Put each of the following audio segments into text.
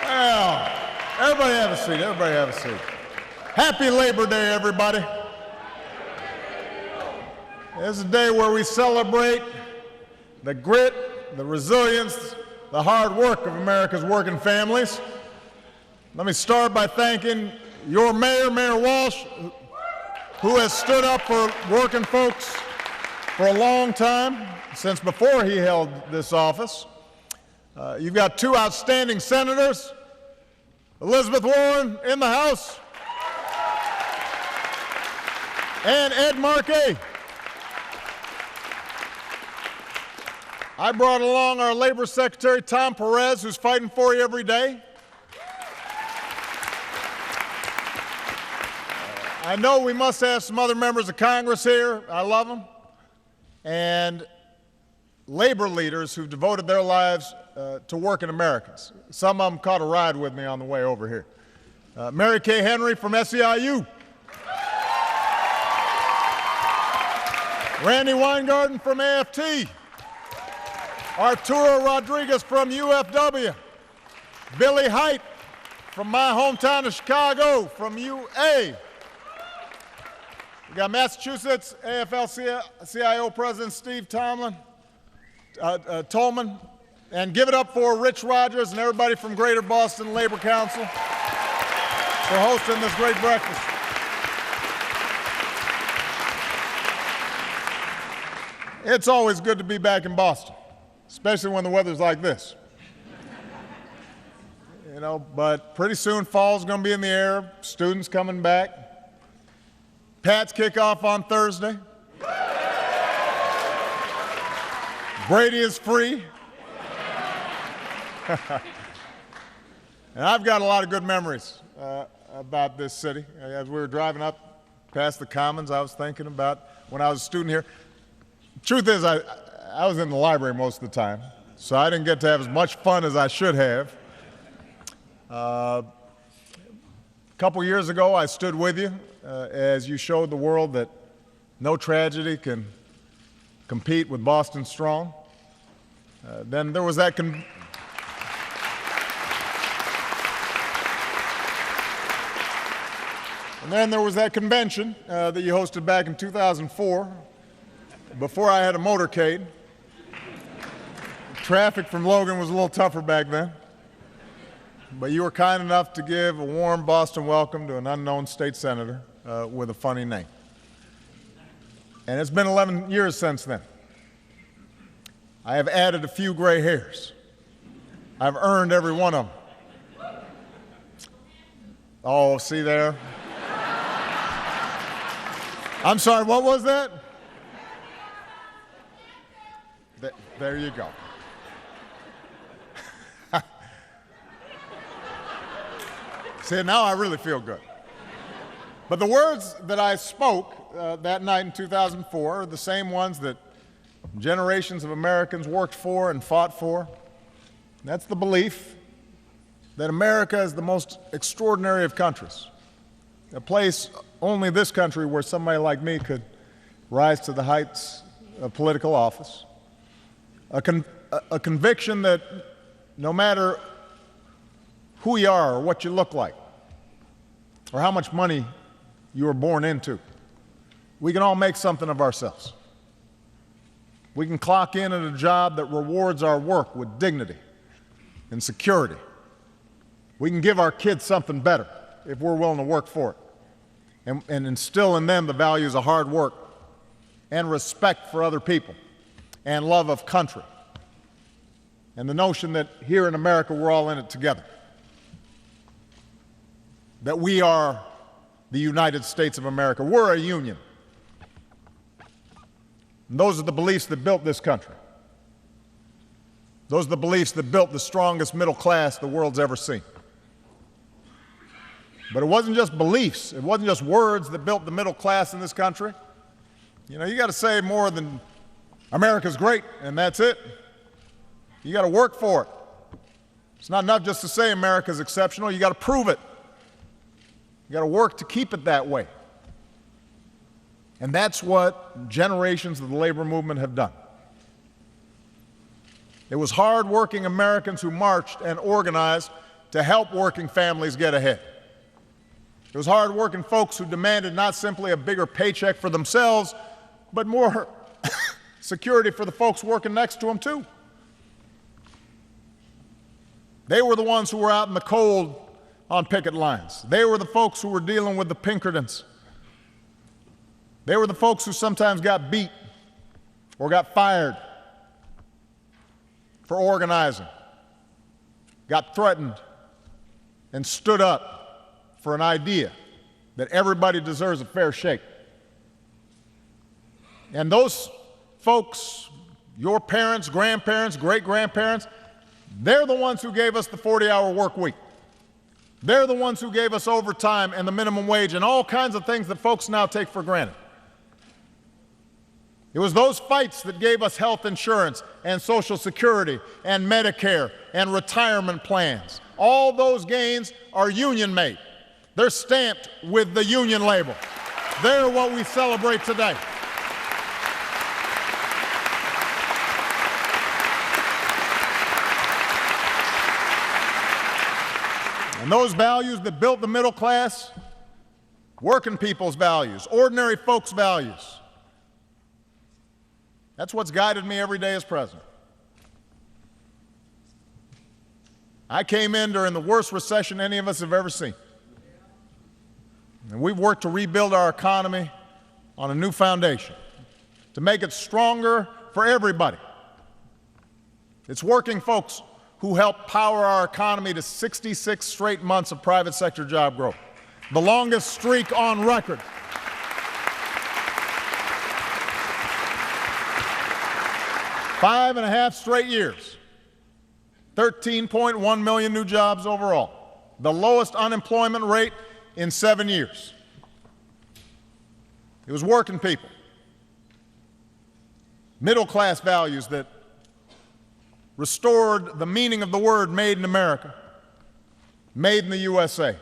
Well, everybody have a seat. Everybody have a seat. Happy Labor Day, everybody. This is a day where we celebrate the grit, the resilience, the hard work of America's working families. Let me start by thanking your mayor, Mayor Walsh, who has stood up for working folks for a long time, since before he held this office. You've got two outstanding senators, Elizabeth Warren in the House, and Ed Markey. I brought along our Labor Secretary, Tom Perez, who's fighting for you every day. I know we must have some other members of Congress here. I love them. And labor leaders who've devoted their lives to working Americans. Some of them caught a ride with me on the way over here. Mary Kay Henry from SEIU. Randy Weingarten from AFT. Arturo Rodriguez from UFW. Billy Height from my hometown of Chicago, from UA. We got Massachusetts AFL-CIO President Steve Tolman, and give it up for Rich Rogers and everybody from Greater Boston Labor Council for hosting this great breakfast. It's always good to be back in Boston, especially when the weather's like this. You know, but pretty soon fall's going to be in the air, students coming back. Pats kick off on Thursday. Brady is free. And I've got a lot of good memories about this city. As we were driving up past the Commons, I was thinking about when I was a student here. Truth is, I was in the library most of the time, so I didn't get to have as much fun as I should have. A couple years ago, I stood with you as you showed the world that no tragedy can compete with Boston Strong. Then there was that convention that you hosted back in 2004, before I had a motorcade. Traffic from Logan was a little tougher back then. But you were kind enough to give a warm Boston welcome to an unknown state senator with a funny name. And it's been 11 years since then. I have added a few gray hairs. I've earned every one of them. Oh, see there? I'm sorry, what was that? There you go. See, now I really feel good. But the words that I spoke that night in 2004 are the same ones that generations of Americans worked for and fought for. That's the belief that America is the most extraordinary of countries, a place only this country where somebody like me could rise to the heights of political office, a conviction that no matter who you are or what you look like or how much money you were born into, we can all make something of ourselves. We can clock in at a job that rewards our work with dignity and security. We can give our kids something better if we're willing to work for it, and instill in them the values of hard work and respect for other people and love of country, and the notion that here in America we're all in it together, that we are the United States of America. We're a union. And those are the beliefs that built this country. Those are the beliefs that built the strongest middle class the world's ever seen. But it wasn't just beliefs, it wasn't just words that built the middle class in this country. You know, you got to say more than America's great and that's it. You got to work for it. It's not enough just to say America's exceptional, you got to prove it. You got to work to keep it that way. And that's what generations of the labor movement have done. It was hard-working Americans who marched and organized to help working families get ahead. It was hard-working folks who demanded not simply a bigger paycheck for themselves, but more security for the folks working next to them, too. They were the ones who were out in the cold on picket lines. They were the folks who were dealing with the Pinkertons. They were the folks who sometimes got beat or got fired for organizing, got threatened, and stood up for an idea that everybody deserves a fair shake. And those folks, your parents, grandparents, great-grandparents, they're the ones who gave us the 40-hour work week. They're the ones who gave us overtime and the minimum wage and all kinds of things that folks now take for granted. It was those fights that gave us health insurance and Social Security and Medicare and retirement plans. All those gains are union-made. They're stamped with the union label. They're what we celebrate today. And those values that built the middle class, working people's values, ordinary folks' values, that's what's guided me every day as president. I came in during the worst recession any of us have ever seen. And we've worked to rebuild our economy on a new foundation, to make it stronger for everybody. It's working folks who helped power our economy to 66 straight months of private sector job growth, the longest streak on record. Five and a half straight years, 13.1 million new jobs overall, the lowest unemployment rate in 7 years. It was working people, middle-class values that restored the meaning of the word made in America, made in the USA.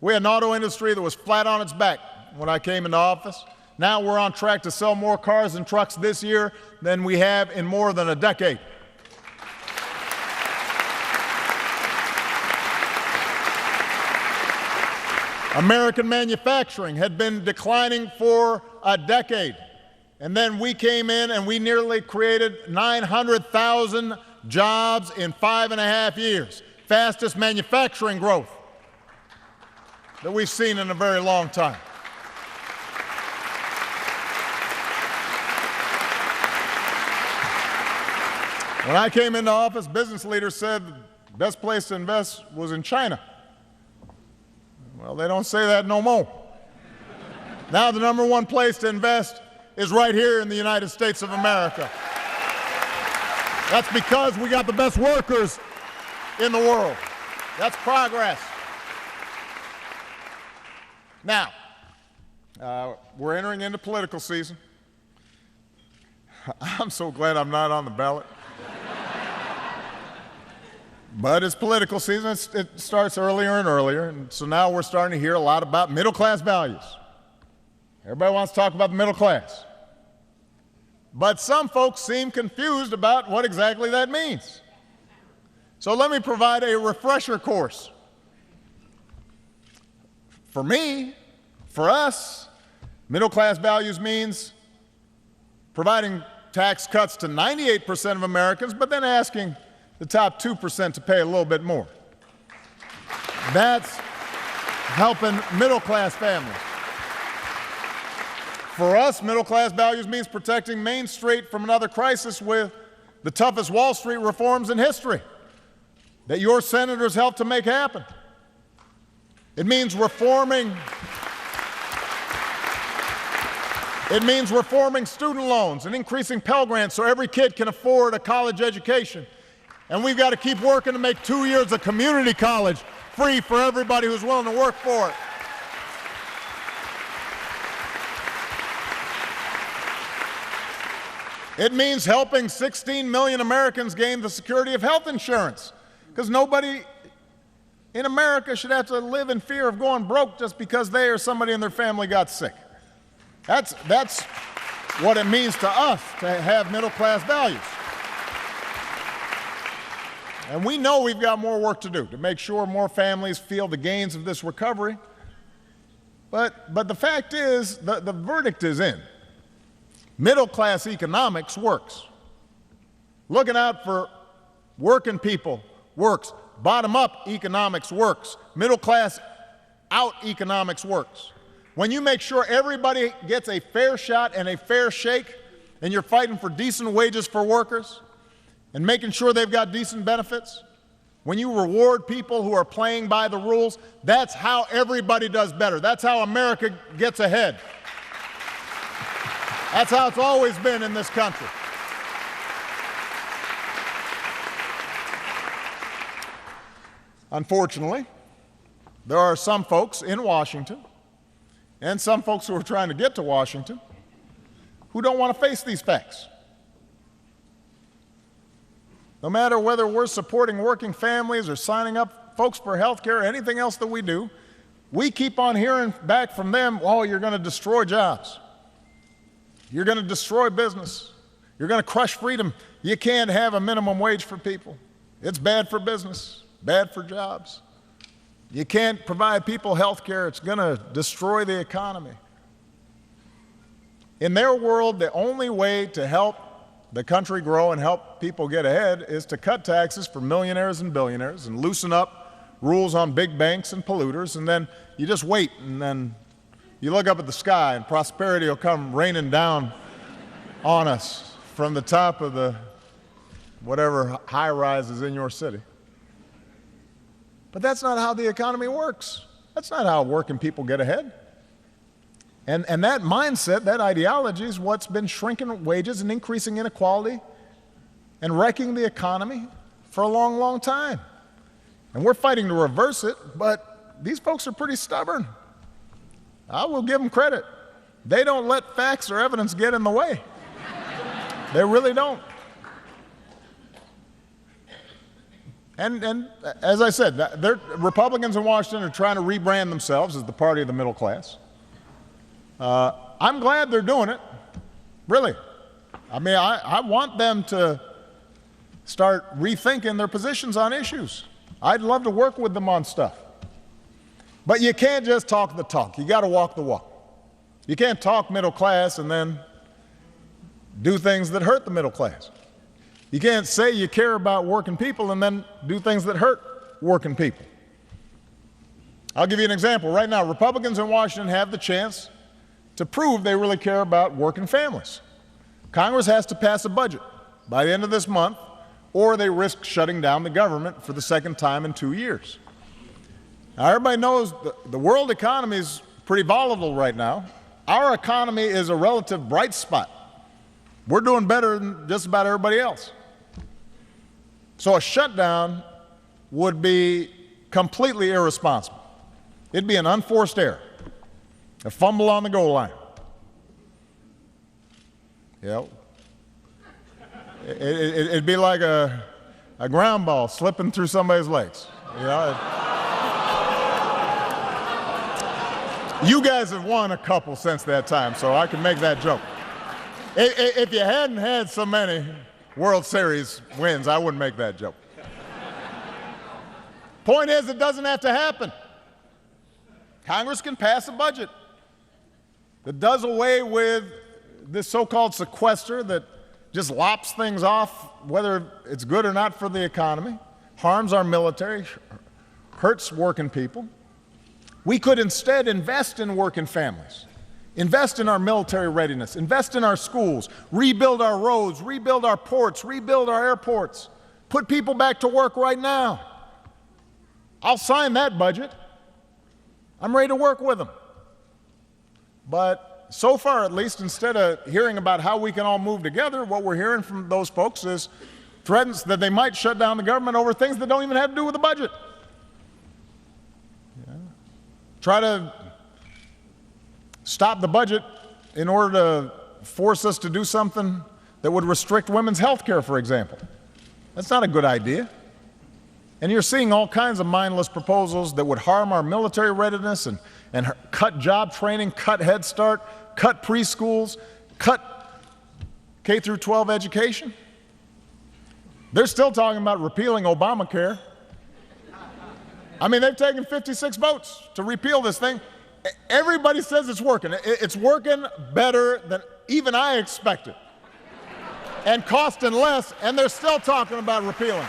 We had an auto industry that was flat on its back when I came into office. Now we're on track to sell more cars and trucks this year than we have in more than a decade. American manufacturing had been declining for a decade. And then we came in and we nearly created 900,000 jobs in 5.5 years. Fastest manufacturing growth that we've seen in a very long time. When I came into office, business leaders said the best place to invest was in China. Well, they don't say that no more. Now the number one place to invest is right here in the United States of America. That's because we got the best workers in the world. That's progress. Now, we're entering into political season. I'm so glad I'm not on the ballot. But it's political season. It starts earlier and earlier, and so now we're starting to hear a lot about middle-class values. Everybody wants to talk about the middle class. But some folks seem confused about what exactly that means. So let me provide a refresher course. For me, for us, middle-class values means providing tax cuts to 98% of Americans, but then asking the top 2% to pay a little bit more. That's helping middle-class families. For us, middle-class values means protecting Main Street from another crisis with the toughest Wall Street reforms in history that your senators helped to make happen. It means reforming student loans and increasing Pell Grants so every kid can afford a college education. And we've got to keep working to make 2 years of community college free for everybody who's willing to work for it. It means helping 16 million Americans gain the security of health insurance, because nobody in America should have to live in fear of going broke just because they or somebody in their family got sick. That's what it means to us to have middle-class values. And we know we've got more work to do to make sure more families feel the gains of this recovery. But the fact is, the verdict is in. Middle-class economics works. Looking out for working people works. Bottom-up economics works. Middle-class out economics works. When you make sure everybody gets a fair shot and a fair shake, and you're fighting for decent wages for workers, and making sure they've got decent benefits, when you reward people who are playing by the rules, that's how everybody does better. That's how America gets ahead. That's how it's always been in this country. Unfortunately, there are some folks in Washington and some folks who are trying to get to Washington who don't want to face these facts. No matter whether we're supporting working families or signing up folks for health care or anything else that we do, we keep on hearing back from them, oh, you're going to destroy jobs. You're going to destroy business. You're going to crush freedom. You can't have a minimum wage for people. It's bad for business, bad for jobs. You can't provide people health care. It's going to destroy the economy. In their world, the only way to help the country grow and help people get ahead is to cut taxes for millionaires and billionaires and loosen up rules on big banks and polluters, and then you just wait, and then you look up at the sky and prosperity will come raining down on us from the top of the whatever high rise is in your city. But that's not how the economy works. That's not how working people get ahead. And that mindset, that ideology is what's been shrinking wages and increasing inequality and wrecking the economy for a long, long time. And we're fighting to reverse it, but these folks are pretty stubborn. I will give them credit. They don't let facts or evidence get in the way. They really don't. And as I said, Republicans in Washington are trying to rebrand themselves as the party of the middle class. I'm glad they're doing it, really. I mean, I want them to start rethinking their positions on issues. I'd love to work with them on stuff. But you can't just talk the talk. You got to walk the walk. You can't talk middle class and then do things that hurt the middle class. You can't say you care about working people and then do things that hurt working people. I'll give you an example. Right now, Republicans in Washington have the chance to prove they really care about working families. Congress has to pass a budget by the end of this month, or they risk shutting down the government for the second time in 2 years. Now, everybody knows the world economy is pretty volatile right now. Our economy is a relative bright spot. We're doing better than just about everybody else. So a shutdown would be completely irresponsible. It'd be an unforced error, a fumble on the goal line. You know, it'd be like a ground ball slipping through somebody's legs. You know, you guys have won a couple since that time, so I can make that joke. If you hadn't had so many World Series wins, I wouldn't make that joke. Point is, it doesn't have to happen. Congress can pass a budget that does away with this so-called sequester that just lops things off, whether it's good or not for the economy, harms our military, hurts working people. We could instead invest in working families, invest in our military readiness, invest in our schools, rebuild our roads, rebuild our ports, rebuild our airports, put people back to work right now. I'll sign that budget. I'm ready to work with them. But so far, at least, instead of hearing about how we can all move together, what we're hearing from those folks is threats that they might shut down the government over things that don't even have to do with the budget. Yeah. Try to stop the budget in order to force us to do something that would restrict women's health care, for example. That's not a good idea. And you're seeing all kinds of mindless proposals that would harm our military readiness and cut job training, cut Head Start, cut preschools, cut K through 12 education. They're still talking about repealing Obamacare. I mean, they've taken 56 votes to repeal this thing. Everybody says it's working. It's working better than even I expected, and costing less, and they're still talking about repealing it.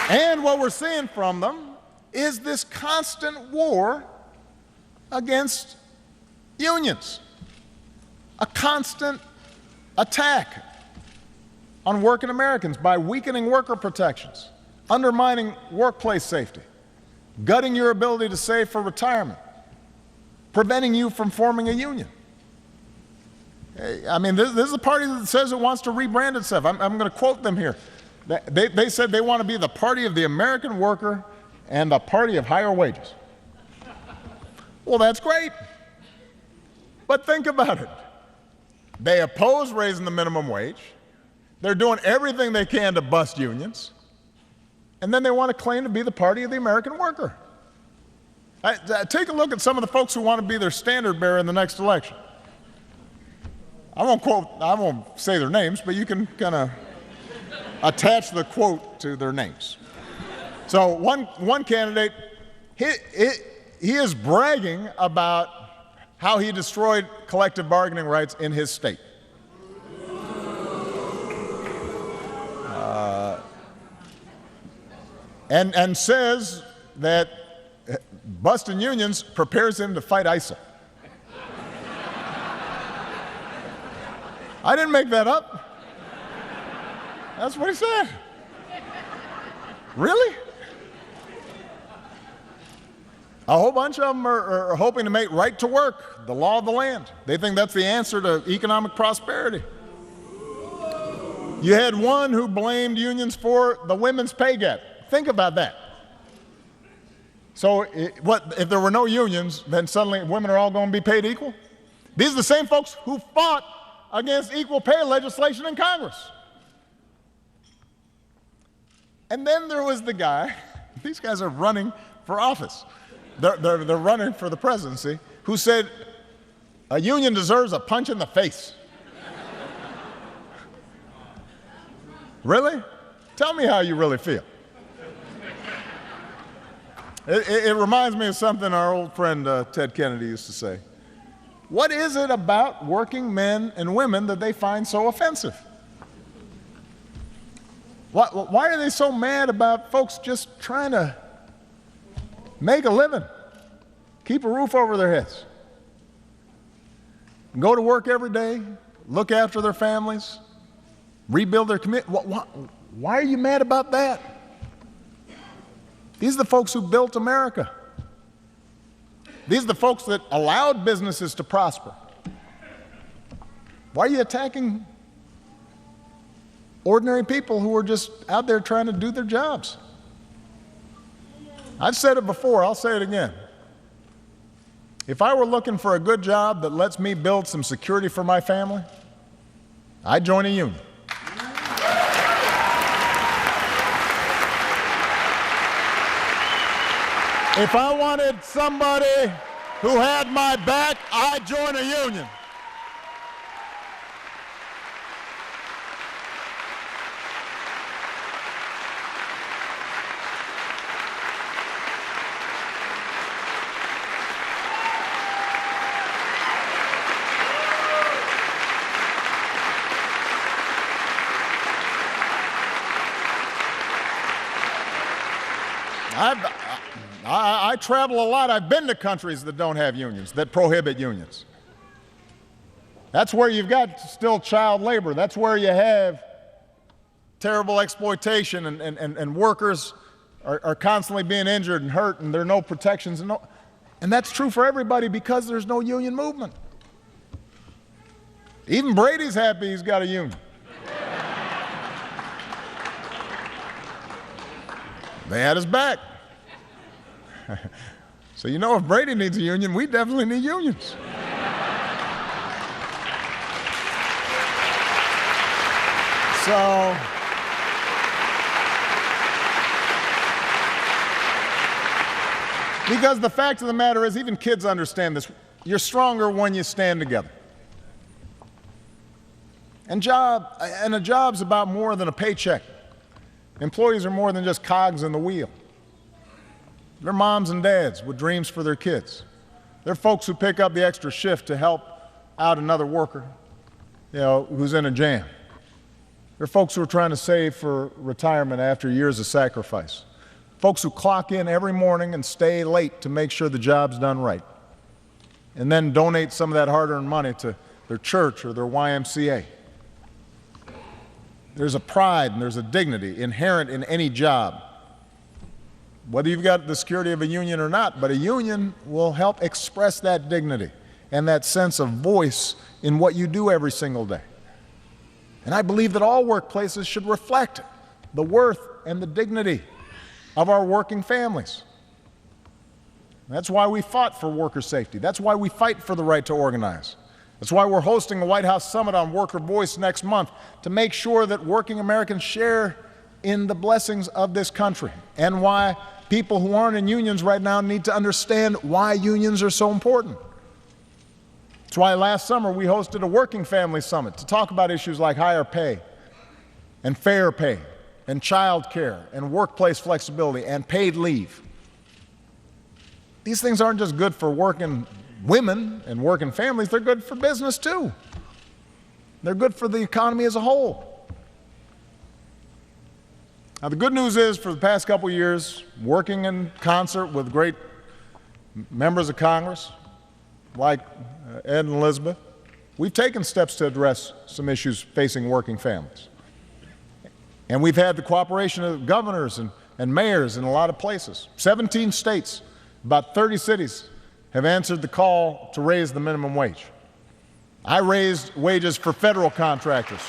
And what we're seeing from them is this constant war against unions, a constant attack on working Americans by weakening worker protections, undermining workplace safety, gutting your ability to save for retirement, preventing you from forming a union. I mean, this is a party that says it wants to rebrand itself. I'm going to quote them here. They said they want to be the party of the American worker and the party of higher wages. Well, that's great. But think about it. They oppose raising the minimum wage. They're doing everything they can to bust unions. And then they want to claim to be the party of the American worker. Take a look at some of the folks who want to be their standard bearer in the next election. I won't say their names, but you can kind of attach the quote to their names. So one candidate, he is bragging about how he destroyed collective bargaining rights in his state. And says that busting unions prepares him to fight ISIL. I didn't make that up. That's what he said. Really? A whole bunch of them are hoping to make right to work the law of the land. They think that's the answer to economic prosperity. You had one who blamed unions for the women's pay gap. Think about that. So if there were no unions, then suddenly women are all going to be paid equal? These are the same folks who fought against equal pay legislation in Congress. And then there was the guy, these guys are running for office. They're running for the presidency, who said a union deserves a punch in the face. Really? Tell me how you really feel. It reminds me of something our old friend Ted Kennedy used to say. What is it about working men and women that they find so offensive? Why are they so mad about folks just trying to make a living, keep a roof over their heads, go to work every day, look after their families, rebuild their community? Why are you mad about that? These are the folks who built America. These are the folks that allowed businesses to prosper. Why are you attacking ordinary people who are just out there trying to do their jobs? I've said it before, I'll say it again. If I were looking for a good job that lets me build some security for my family, I'd join a union. If I wanted somebody who had my back, I'd join a union. I travel a lot. I've been to countries that don't have unions, that prohibit unions. That's where you've got still child labor. That's where you have terrible exploitation and workers are constantly being injured and hurt, and there are no protections. And that's true for everybody because there's no union movement. Even Brady's happy he's got a union. They had his back. So you know, if Brady needs a union, we definitely need unions. So because the fact of the matter is, even kids understand this. You're stronger when you stand together. And a job's about more than a paycheck. Employees are more than just cogs in the wheel. They're moms and dads with dreams for their kids. They're folks who pick up the extra shift to help out another worker, who's in a jam. They're folks who are trying to save for retirement after years of sacrifice. Folks who clock in every morning and stay late to make sure the job's done right, and then donate some of that hard-earned money to their church or their YMCA. There's a pride and there's a dignity inherent in any job, whether you've got the security of a union or not, but a union will help express that dignity and that sense of voice in what you do every single day. And I believe that all workplaces should reflect the worth and the dignity of our working families. That's why we fought for worker safety. That's why we fight for the right to organize. That's why we're hosting a White House summit on worker voice next month, to make sure that working Americans share in the blessings of this country, and why people who aren't in unions right now need to understand why unions are so important. That's why last summer we hosted a working family summit to talk about issues like higher pay and fair pay and child care and workplace flexibility and paid leave. These things aren't just good for working women and working families, they're good for business too. They're good for the economy as a whole. Now, the good news is, for the past couple of years, working in concert with great members of Congress like Ed and Elizabeth, we've taken steps to address some issues facing working families. And we've had the cooperation of governors and mayors in a lot of places. 17 states, about 30 cities, have answered the call to raise the minimum wage. I raised wages for federal contractors.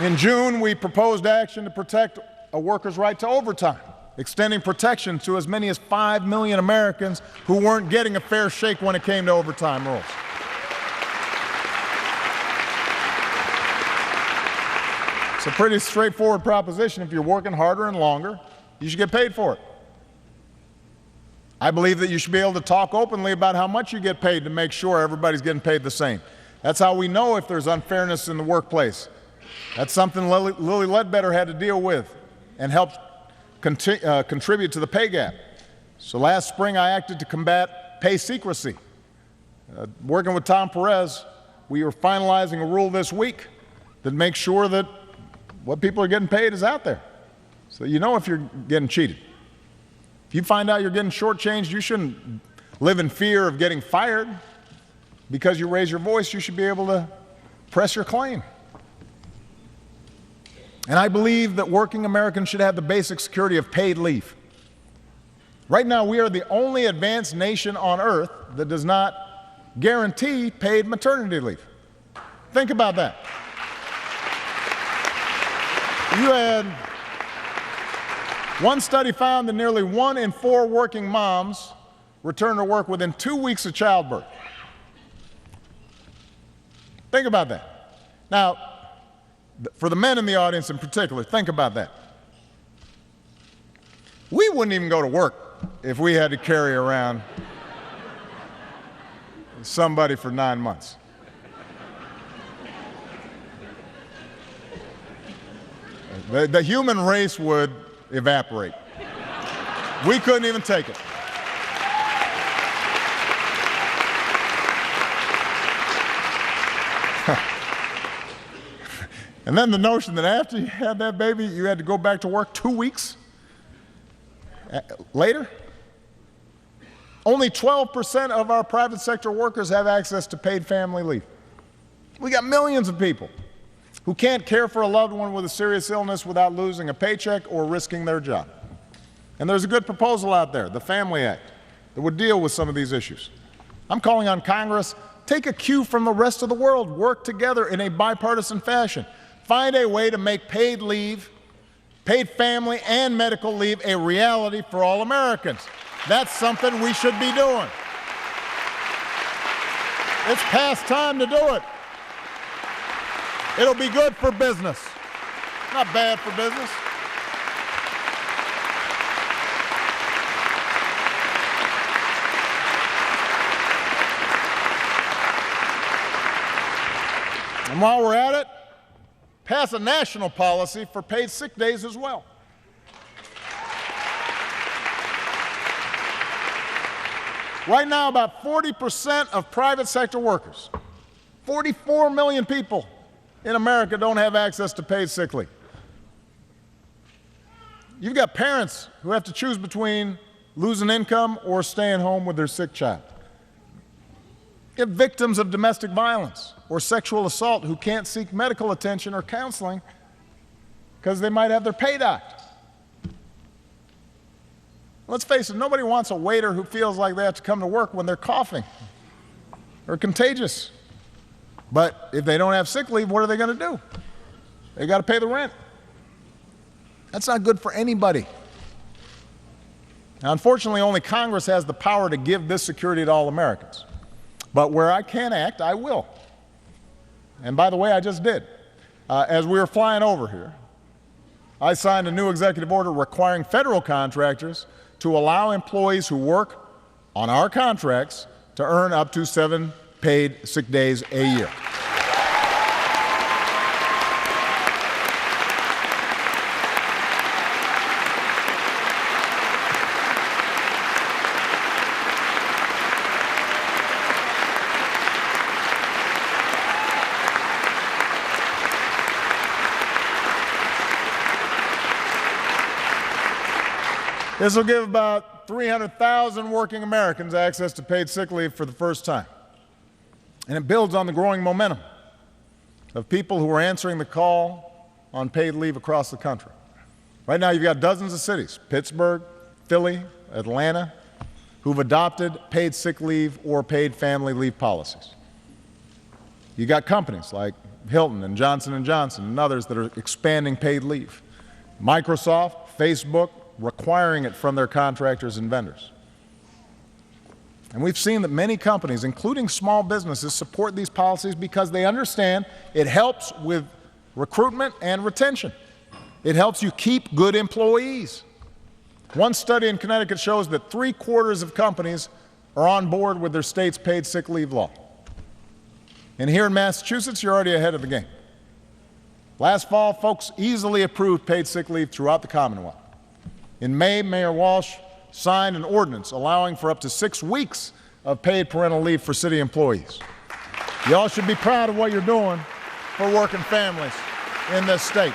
In June, we proposed action to protect a worker's right to overtime, extending protection to as many as 5 million Americans who weren't getting a fair shake when it came to overtime rules. It's a pretty straightforward proposition. If you're working harder and longer, you should get paid for it. I believe that you should be able to talk openly about how much you get paid to make sure everybody's getting paid the same. That's how we know if there's unfairness in the workplace. That's something Lilly Ledbetter had to deal with and helped contribute to the pay gap. So last spring, I acted to combat pay secrecy. Working with Tom Perez, we are finalizing a rule this week that makes sure that what people are getting paid is out there, so you know if you're getting cheated. If you find out you're getting shortchanged, you shouldn't live in fear of getting fired. Because you raise your voice, you should be able to press your claim. And I believe that working Americans should have the basic security of paid leave. Right now, we are the only advanced nation on earth that does not guarantee paid maternity leave. Think about that. One study found that nearly 1 in 4 working moms return to work within 2 weeks of childbirth. Think about that. Now, for the men in the audience in particular, think about that. We wouldn't even go to work if we had to carry around somebody for 9 months. The human race would evaporate. We couldn't even take it. And then the notion that after you had that baby, you had to go back to work 2 weeks later. Only 12% of our private sector workers have access to paid family leave. We got millions of people who can't care for a loved one with a serious illness without losing a paycheck or risking their job. And there's a good proposal out there, the Family Act, that would deal with some of these issues. I'm calling on Congress, take a cue from the rest of the world, work together in a bipartisan fashion. Find a way to make paid leave, paid family and medical leave a reality for all Americans. That's something we should be doing. It's past time to do it. It'll be good for business, not bad for business. And while we're at it, pass a national policy for paid sick days as well. Right now, about 40% of private sector workers, 44 million people in America, don't have access to paid sick leave. You've got parents who have to choose between losing income or staying home with their sick child. You have victims of domestic violence or sexual assault who can't seek medical attention or counseling because they might have their pay docked. Let's face it, nobody wants a waiter who feels like they have to come to work when they're coughing or contagious. But if they don't have sick leave, what are they going to do? They've got to pay the rent. That's not good for anybody. Now, unfortunately, only Congress has the power to give this security to all Americans. But where I can act, I will. And by the way, I just did. As we were flying over here, I signed a new executive order requiring federal contractors to allow employees who work on our contracts to earn up to 7 paid sick days a year. This will give about 300,000 working Americans access to paid sick leave for the first time. And it builds on the growing momentum of people who are answering the call on paid leave across the country. Right now, you've got dozens of cities, Pittsburgh, Philly, Atlanta, who've adopted paid sick leave or paid family leave policies. You've got companies like Hilton and Johnson & Johnson and others that are expanding paid leave. Microsoft, Facebook, requiring it from their contractors and vendors. And we've seen that many companies, including small businesses, support these policies because they understand it helps with recruitment and retention. It helps you keep good employees. One study in Connecticut shows that 3/4 of companies are on board with their state's paid sick leave law. And here in Massachusetts, you're already ahead of the game. Last fall, folks easily approved paid sick leave throughout the Commonwealth. In May, Mayor Walsh signed an ordinance allowing for up to 6 weeks of paid parental leave for city employees. You all should be proud of what you're doing for working families in this state.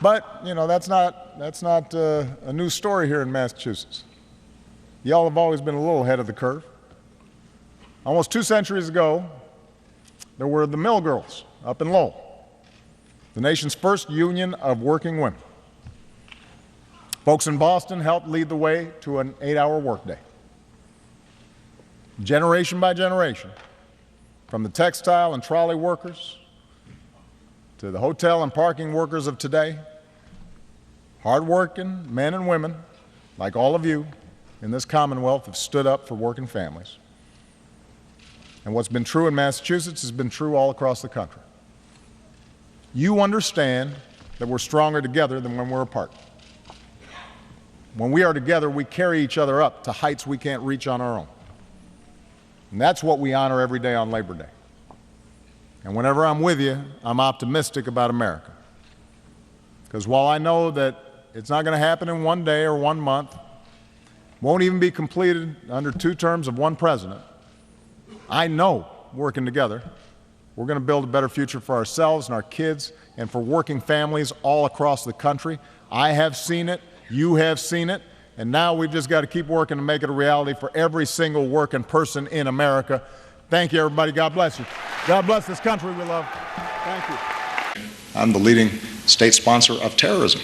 But, you know, that's not a new story here in Massachusetts. Y'all have always been a little ahead of the curve. Almost 2 centuries ago, there were the Mill Girls up in Lowell, the nation's first union of working women. Folks in Boston helped lead the way to an 8-hour workday. Generation by generation, from the textile and trolley workers to the hotel and parking workers of today, hardworking men and women, like all of you in this Commonwealth, have stood up for working families. And what's been true in Massachusetts has been true all across the country. You understand that we're stronger together than when we're apart. When we are together, we carry each other up to heights we can't reach on our own. And that's what we honor every day on Labor Day. And whenever I'm with you, I'm optimistic about America. Because while I know that it's not going to happen in one day or 1 month, won't even be completed under 2 terms of one president, I know, working together, we're going to build a better future for ourselves and our kids and for working families all across the country. I have seen it, you have seen it, and now we've just got to keep working to make it a reality for every single working person in America. Thank you, everybody. God bless you. God bless this country we love. Thank you. I'm the leading state sponsor of terrorism.